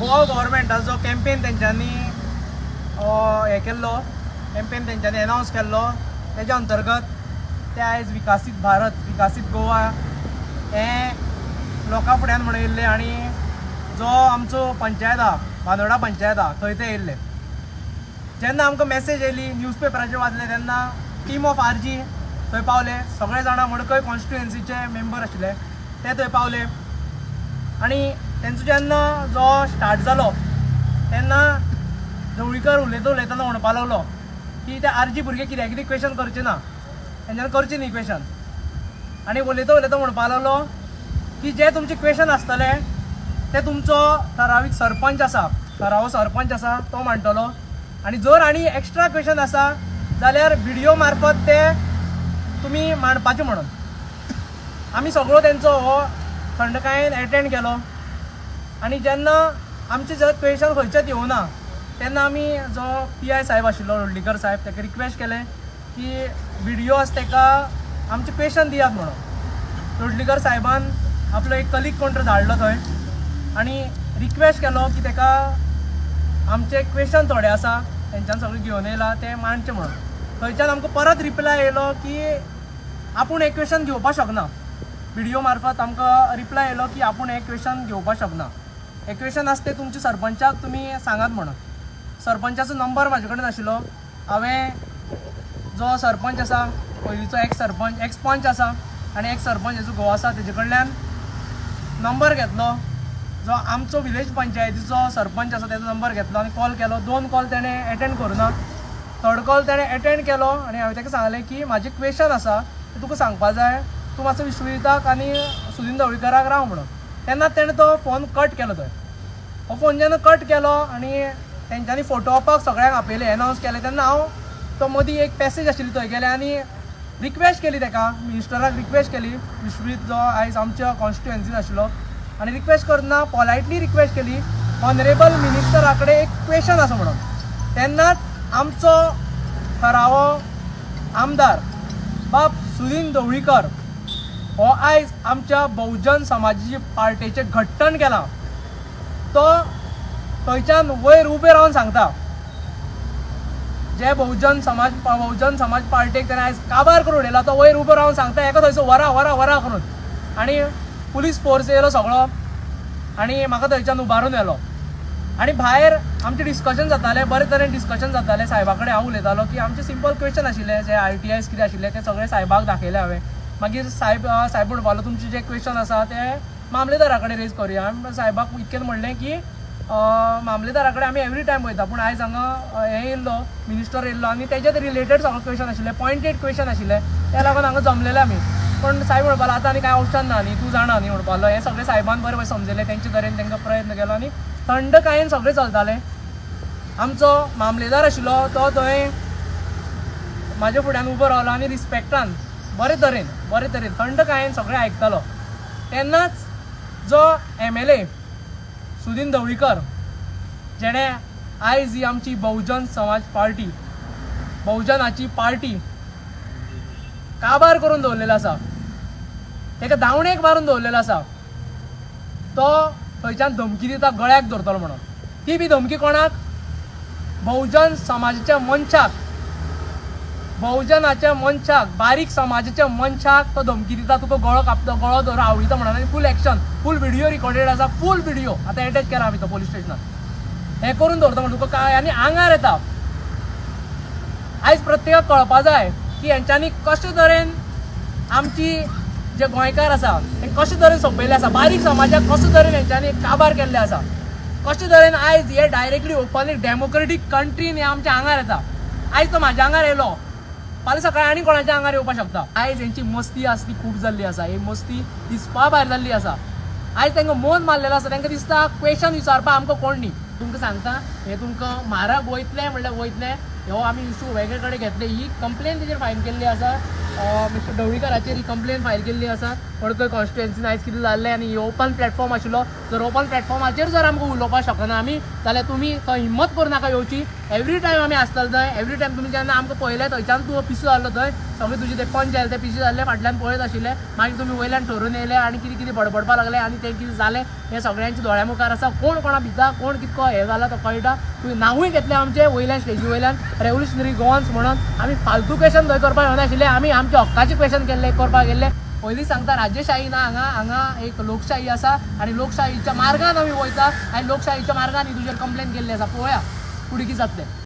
गोवा गव्हर्मेंटाचो जो कॅम्पेन तेंच्यांनी हे केल्लो, कॅम्पेन तेंच्यांनी एनावन्स केल्लो, तेज्या अंतर्गत ते आयज विकसीत भारत विकसीत गोवा हें लोकां फुड्यान म्हणून येयल्ले आनी जो आमचो पंचायत आहा बांदोडा पंचायत आहा थंय ते येयल्ले. जेन्ना आमकां मॅसेज येयली न्यूजपेपराचेर वाचलें तेन्ना टीम ऑफ आरजी थंय पावले. सगळे जाणां मडकय कॉन्स्टिट्युएन्सीचे मेंबर आशिल्ले ते थंय पावले आनी तेंचो जेन्ना जो स्टार्ट जालो तेन्ना ढवळीकर उलयतना म्हणपाक लागलो की ते आरजी भुरगे कित्याक कितें क्वेशन करचे ना, तेंच्यांनी करचे न्ही क्वेशन. आनी उलयता म्हणपाक लागलो की जे तुमचे क्वेशन आसतले ते तुमचो ठरावीक सरपंच आसा, ठरावो सरपंच आसा तो मांडटलो आनी जर आनी एक्स्ट्रा क्वेशन आसा जाल्यार व्हिडिओ मार्फत ते तुमी मांडपाचे म्हणून. आमी सगळो तेंचो हो थंडकायेन एटेंड केलो आनी जेन्ना आमचे जर क्वेशन खंयचेच येवना तेन्ना आमी जो PI साहेब आशिल्लो लोटलीकर साहेब ताका रिक्वेस्ट केलें की व्हिडिओ आसा ताका आमचे क्वेशन दियात म्हणून. लोटलीकर साहेबान आपलो एक कलीग कोण तरी धाडलो थंय आनी रिक्वेस्ट केलो की ताका आमचे क्वेशन थोडे आसा तेंच्यांनी सगळे घेवन येयला ते मांडचे म्हणून. थंयच्यान आमकां परत रिप्लाय येयलो की आपूण एक क्वेशन घेवपाक शकना. व्हिडिओ मार्फत आमकां रिप्लाय येयलो की आपूण एक क्वेशन घेवपाक शकना. एक क्वेशन आसा ते तुमच्या सरपंचाक तुमी सांगात म्हणून. सरपंचाचो नंबर म्हाजे कडेन आशिल्लो. हांवें जो सरपंच आसा पयलींचो एक्स पंच आसा आनी एक सरपंच हेचो घोव आसा तेजे कडल्यान नंबर घेतलो. जो आमचो विलेज पंचायतीचो सरपंच आसा तेजो नंबर घेतलो आनी कॉल केलो. 2 कॉल तेणें एटेंड करुना. थर्ड कॉल तेणें एटेंड केलो आनी हांवें ताका सांगलें की म्हाजे क्वेशन आसा ते तुका सांगपा जाय, तूं मातसो विश्वजिताक आनी सुदीन ढवळीकराक राव म्हणून. तेन्ना तेणें तो फोन कट केलो. थंय हो फोन जेन्ना कट केलो आनी तेंच्यांनी फोटो ऑपाक सगळ्यांक आपयले, एनावन्स केलें तेन्ना हांव तो मदीं एक पॅसेज आशिल्ली थंय गेले आनी रिक्वेस्ट केली ताका, मिनिस्टराक रिक्वेस्ट केली, विश्वजीत जो आयज आमच्या कॉन्स्टिट्युएन्सीन आशिल्लो, आनी रिक्वेस्ट करतना पोलायटली रिक्वेस्ट केली ऑनरेबल मिनिस्टरा कडेन एक क्वेशन आसा म्हणून. तेन्नाच आमचो ठरावो आमदार बाब सुदीन ढवळीकर हो आयज आमच्या बहुजन समाजाची पार्टीचें घट्टण केलां. तो थंयच्यान वयर उबे रावन सांगता जे बहुजन समाज पार्टीक तेणें आयज काबार करून उडयला तो वयर उबो रावन सांगता एका थंयसर वरा करून. आनी पुलीस फोर्स येयलो सगळो आनी म्हाका थंयच्यान उबारून व्हेलो. आनी भायर आमचें डिस्कशन जातालें, बरे तरेन डिस्कशन जातालें. साहेबा कडेन हांव उलयतालो की आमचे सिंपल क्वेश्चन आशिल्ले जे ITIs कितें आशिल्ले ते सगळे साहेबाक दाखयले हांवें. मागीर साहेब म्हणपालो तुमचे जे क्वेश्चन आसा ते मामलेदारा कडेन रेज करुया. हांवें साहेबाक इतकें म्हणलें की मामलेदारा कडेन आमी एवरी टायम वयता पूण आयज हांगा हे येयल्लो मिनिस्टर येयल्लो आनी तेजे रिलेटेड सगळे क्वेश्चन आशिल्ले, पॉयंटेड क्वेश्चन आशिल्ले, त्या लागून हांगा जमलेले आमी. पण साहेब म्हणपालो आतां आनी कांय ऑप्शन ना न्ही, तूं जाणा न्ही म्हणपालो. हें सगळें साहेबान बरें समजलें, तेंचे तरेन तांकां प्रयत्न केलो आनी थंडकायेन सगळें चलतालें. आमचो मामलेदार आशिल्लो तो थंय म्हाजे फुड्यान उबो रावलो आनी रिस्पेक्टान बरे तरेन थंडकायेन सगळें आयकतालो. तेन्नाच जो MLA सुदीन ढवळीकर जेणें आयज ही आमची बहुजन समाज पार्टी, बहुजनाची पार्टी काबार करून दवरलेलो आसा, ताका धांवणेक मारून दवरलेलो आसा, तो थंयच्यान धमकी दिता गळ्याक धरतलो म्हणून. ती बी धमकी कोणाक? बहुजन समाजाच्या मनशाक, बहुजनाच्या मनशाक, बारीक समाजाच्या मनशाक तो धमकी दिता. तुका गळो कापता, गळो धर आवडीता म्हणून. आनी फूल एक्शन, फूल व्हिडिओ रिकॉर्डेड आसा, फूल व्हिडिओ आतां एटॅच केला आमी तो पोलीस स्टेशनात. हें करून दवरता म्हणून तुका काय आनी आंगार येता. आयज प्रत्येकाक कळपा जाय की हेंच्यांनी कशे तरेन आमची जे गोंयकार आसा ते कशे तरेन सोंपयल्ले आसा, बारीक समाजाक कशे तरेन हेंच्यांनी काबार केल्ले आसा, कशे तरेन आयज हे डायरेक्टली ओपनली डेमोक्रेटीक कंट्रीन हे आमच्या आंगार येता. आयज तो म्हाज्या आंगार येयलो, फाल्यां सकाळीं आनी कोणाच्या आंगार येवपाक शकता. आयज हेंची मस्ती आसा ती खूब जाल्ली आसा, ही मस्ती दिसपा भायर जाल्ली आसा. आयज तांकां मन मारलेलो आसा, तांकां दिसता क्वेशन विचारपाक आमकां कोण न्ही. तुमकां सांगता हे तुमकां म्हारग वयतले म्हणल्यार वयतले, ह्यो आमी इशू वेगळे कडेन घेतले. ही कंप्लेन तेजेर फायल केल्ली आसा. मिस्टर ढवळीकराचेर ही कंप्लेन फायल केल्ली आसा. पणकर कॉन्स्टिट्युएन्सीन आयज कितें जाल्लें आनी ही ओपन प्लॅटफॉर्म आशिल्लो. जर ओपन प्लॅटफॉर्माचेर जर आमकां उलोवपाक शकना आमी जाल्यार तुमी थंय हिम्मत करूं नाका येवची. एवरी टायम आमी आसतले थंय. एवरी टायम तुमी जेन्ना आमकां पळयलें थंयच्यान तूं पिसू जाल्लो थंय सगळे तुजे ते पंच जाले ते पिसू जाल्ले फाटल्यान पळयत आशिल्ले. मागीर तुमी वयल्यान ठरून येयले आनी कितें कितें बडबडपाक लागले आनी तें कितें जालें हें सगळ्यांच्या दोळ्या मुखार आसा. कोण कोणा भिता कोण कितको हें जाला तो कळटा. तुवें नांवूय घेतलें आमचें वयल्यान स्टेजी वयल्यान रेवल्युशनरी गोवन्स म्हणून. आमी फालतू क्वेश्चन थंय करपाक येनाशिल्ले. आमी आमच्या हक्काचे क्वेश्चन केल्ले करपाक गेल्ले. पयलीं सांगता राज्यशाही ना हांगा एक लोकशाही आसा आनी लोकशाहीच्या मार्गान आमी वयता आनी लोकशाहीच्या मार्गान ही तुजेर कंप्लेन केल्ली आसा. पळोवया फुडें कितें जातलें.